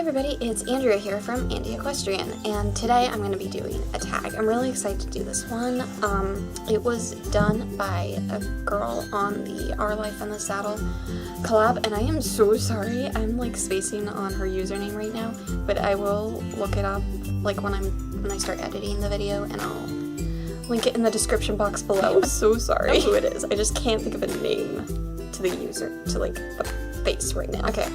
everybody, it's Andrea here from TMI Equestrian, and today I'm going to be doing a tag. I'm really excited to do this one. It was done by a girl on the Our Life in the Saddle collab, and I am so sorry. I'm like spacing on her username right now, but I will look it up like when I start editing the video, and I'll link it in the description box below. I'm so sorry who it is. I just can't think of a name to the user, to like a face right now. Okay.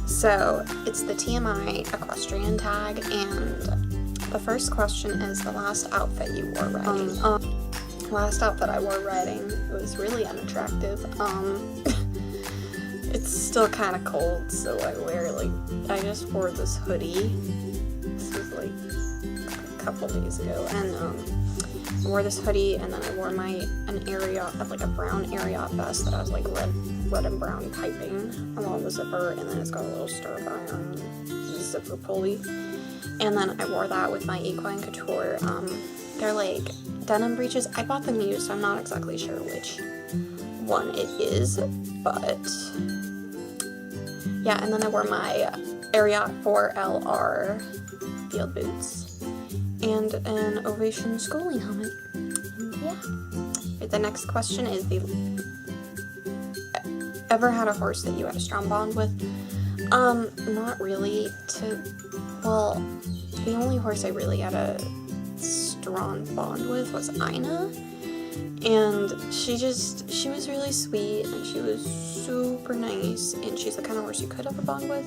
So, it's the TMI Equestrian Tag, and the first question is the last outfit you wore riding. Last outfit I wore riding, it was really unattractive. It's still kind of cold, so I just wore this hoodie. This was like a couple days ago, and I wore this hoodie, and then I wore an Ariat, like a brown Ariat vest that I was like red and brown piping along the zipper, and then it's got a little stir iron zipper pulley, and then I wore that with my Equine Couture. They're like denim breeches. I bought them used, so I'm not exactly sure which one it is, but yeah. And then I wore my Ariat 4LR field boots and an Ovation schooling helmet. And yeah. The next question is ever had a horse that you had a strong bond with? Not really. The only horse I really had a strong bond with was Ina, and she was really sweet, and she was super nice, and she's the kind of horse you could have a bond with,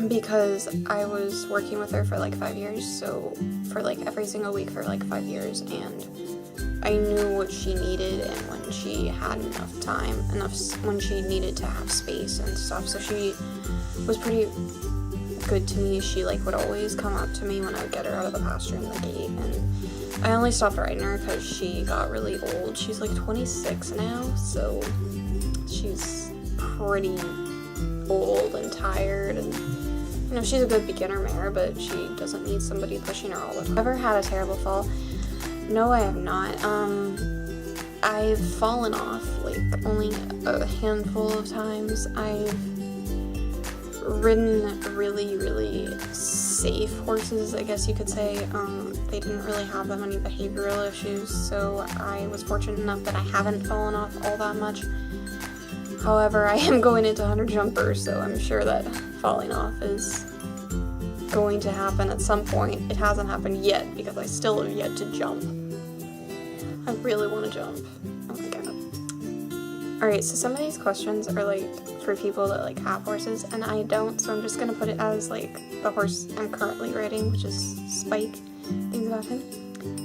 because I was working with her for like 5 years, so for like every single week for like 5 years, and I knew what she needed and when she had enough time, when she needed to have space and stuff, so she was pretty good to me. She like would always come up to me when I would get her out of the pasture in the gate, and I only stopped riding her because she got really old. She's like 26 now, so she's pretty old and tired, and you know, she's a good beginner mare, but she doesn't need somebody pushing her all the time. Ever had a terrible fall? No, I have not. I've fallen off like only a handful of times. I've ridden really, really safe horses, I guess you could say. They didn't really have that many behavioral issues, so I was fortunate enough that I haven't fallen off all that much. However, I am going into 100 jumpers, so I'm sure that falling off is going to happen at some point. It hasn't happened yet because I still have yet to jump. I really want to jump. Oh my god. Alright, so some of these questions are like for people that like have horses, and I don't, so I'm just gonna put it as like the horse I'm currently riding, which is Spike. Things about him.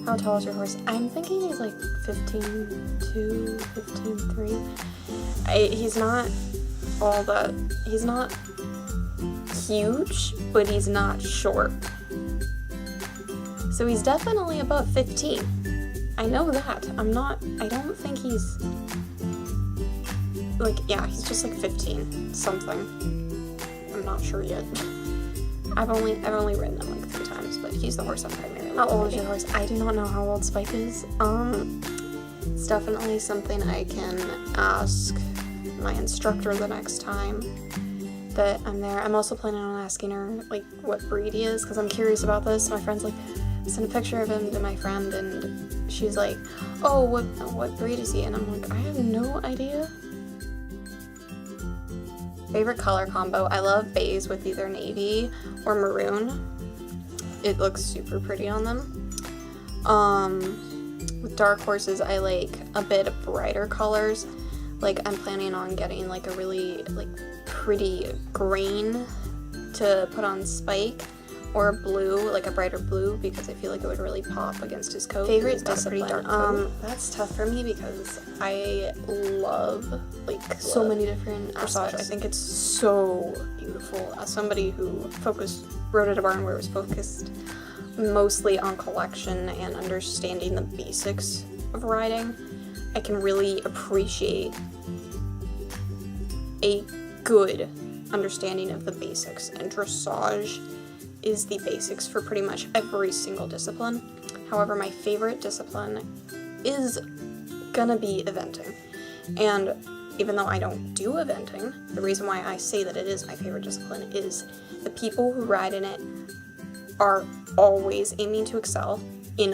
How tall is your horse? I'm thinking he's like 15'2", 15'3". He's not he's not huge, but he's not short. So he's definitely above 15. I know that. I don't think he's like, yeah, he's just like 15 something. I'm not sure yet. I've only ridden him like 3 times, but he's the horse I'm primarily riding. How old is your horse? I do not know how old Spike is. It's definitely something I can ask my instructor the next time that I'm there. I'm also planning on asking her like what breed he is, because I'm curious about this. My friend's like, sent a picture of him to my friend, and she's like, oh, what breed is he? And I'm like, I have no idea. Favorite color combo? I love beige with either navy or maroon. It looks super pretty on them. With dark horses, I like a bit of brighter colors. Like, I'm planning on getting like a really like pretty green to put on Spike, or a blue, like a brighter blue, because I feel like it would really pop against his coat. Favorite discipline? That's tough for me because I love like so many different aspects. I think it's so beautiful. As somebody who rode at a barn where it was focused mostly on collection and understanding the basics of riding, I can really appreciate a good understanding of the basics, and dressage is the basics for pretty much every single discipline. However, my favorite discipline is gonna be eventing, and even though I don't do eventing, the reason why I say that it is my favorite discipline is the people who ride in it are always aiming to excel in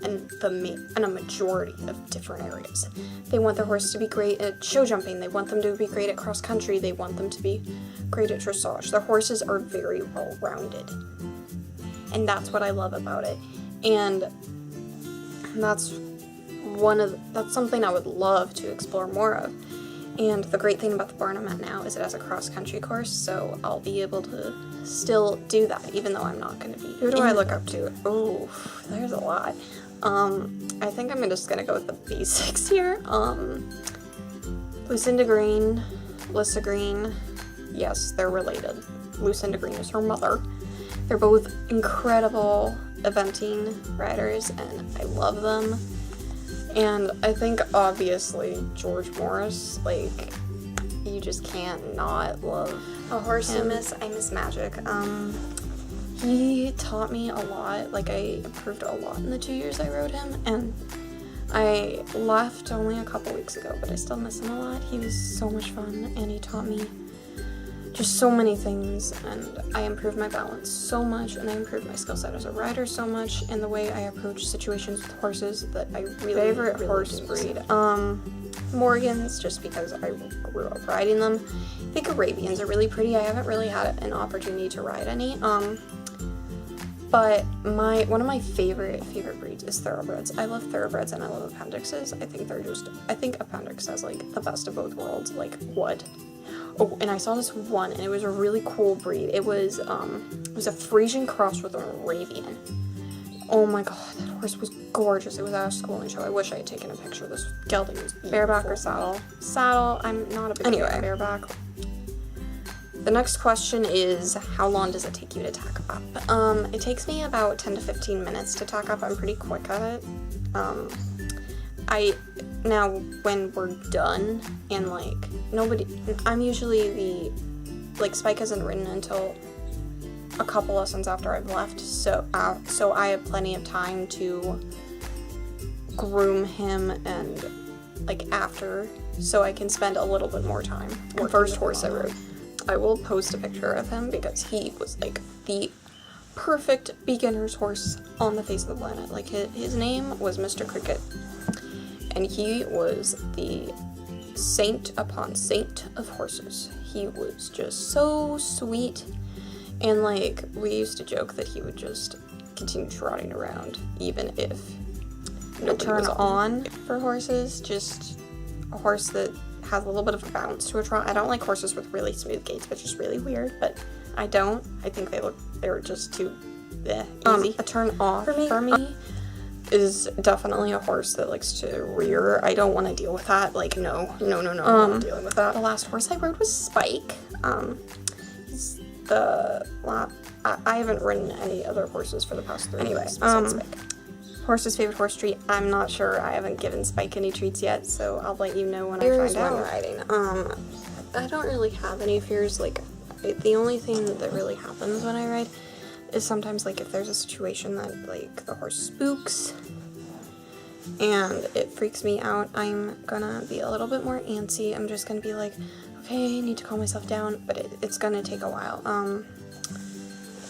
a majority of different areas. They want their horse to be great at show jumping, they want them to be great at cross country, they want them to be great at dressage. Their horses are very well rounded. And that's what I love about it. And that's something I would love to explore more of. And the great thing about the barn I'm at now is it has a cross-country course, so I'll be able to still do that, even though I'm not going to be. Who do I look up to? Oh, there's a lot. I think I'm just going to go with the basics here. Lucinda Green, Lissa Green, yes, they're related. Lucinda Green is her mother. They're both incredible eventing riders, and I love them. And I think, obviously, George Morris, like, you just can't not love a horse him. I miss Magic. He taught me a lot. Like, I improved a lot in the 2 years I rode him, and I left only a couple weeks ago, but I still miss him a lot. He was so much fun, and he taught me just so many things, and I improved my balance so much, and I improved my skill set as a rider so much, and the way I approach situations with horses that I really horse breed. Morgans, just because I grew up riding them. I think Arabians are really pretty. I haven't really had an opportunity to ride any. But one of my favorite breeds is thoroughbreds. I love thoroughbreds and I love appendixes. I think appendix has like the best of both worlds. Like what? Oh, and I saw this one, and it was a really cool breed. It was a Frisian cross with an Arabian. Oh my god, that horse was gorgeous. It was at a schooling show. I wish I had taken a picture of this gelding. It was beautiful. Bareback or saddle? Saddle. I'm not a big fan of bareback. The next question is, how long does it take you to tack up? It takes me about 10 to 15 minutes to tack up. I'm pretty quick at it. Now when we're done and like I'm usually Spike hasn't ridden until a couple lessons after I've left, so I have plenty of time to groom him and after, so I can spend a little bit more time. The first horse I rode, I will post a picture of him because he was the perfect beginner's horse on the face of the planet. His name was Mr. Cricket. And he was the saint upon saint of horses. He was just so sweet. And we used to joke that he would just continue trotting around even if nobody was on for horses. Just a horse that has a little bit of a bounce to a trot. I don't like horses with really smooth gaits, which is really weird, but I don't. I think they were just too easy. A turn off for me is definitely a horse that likes to rear. I don't want to deal with that. No, I'm not dealing with that. The last horse I rode was Spike. I haven't ridden any other horses for the past 3 weeks besides Spike. Horse's favorite horse treat, I'm not sure. I haven't given Spike any treats yet, so I'll let you know when I find out. Riding. I don't really have any fears. The only thing that really happens when I ride is sometimes if there's a situation that the horse spooks and it freaks me out, I'm gonna be a little bit more antsy. I'm just gonna be okay, I need to calm myself down, but it's gonna take a while.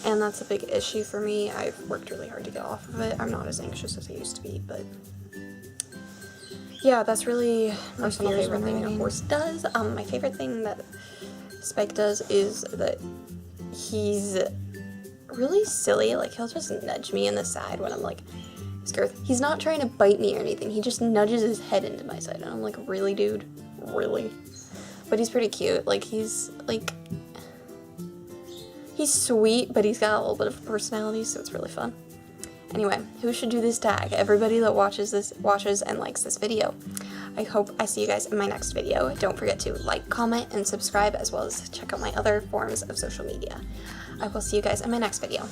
And that's a big issue for me. I've worked really hard to get off of it. I'm not as anxious as I used to be, but yeah, that's really my favorite thing a horse does. My favorite thing that Spike does is that he's really silly. He'll just nudge me in the side when I'm scared. He's not trying to bite me or anything. He just nudges his head into my side, and I'm really, dude? Really? But he's pretty cute. He's sweet, but he's got a little bit of a personality, so it's really fun. Anyway, who should do this tag? Everybody that watches and likes this video. I hope I see you guys in my next video. Don't forget to like, comment, and subscribe, as well as check out my other forms of social media. I will see you guys in my next video.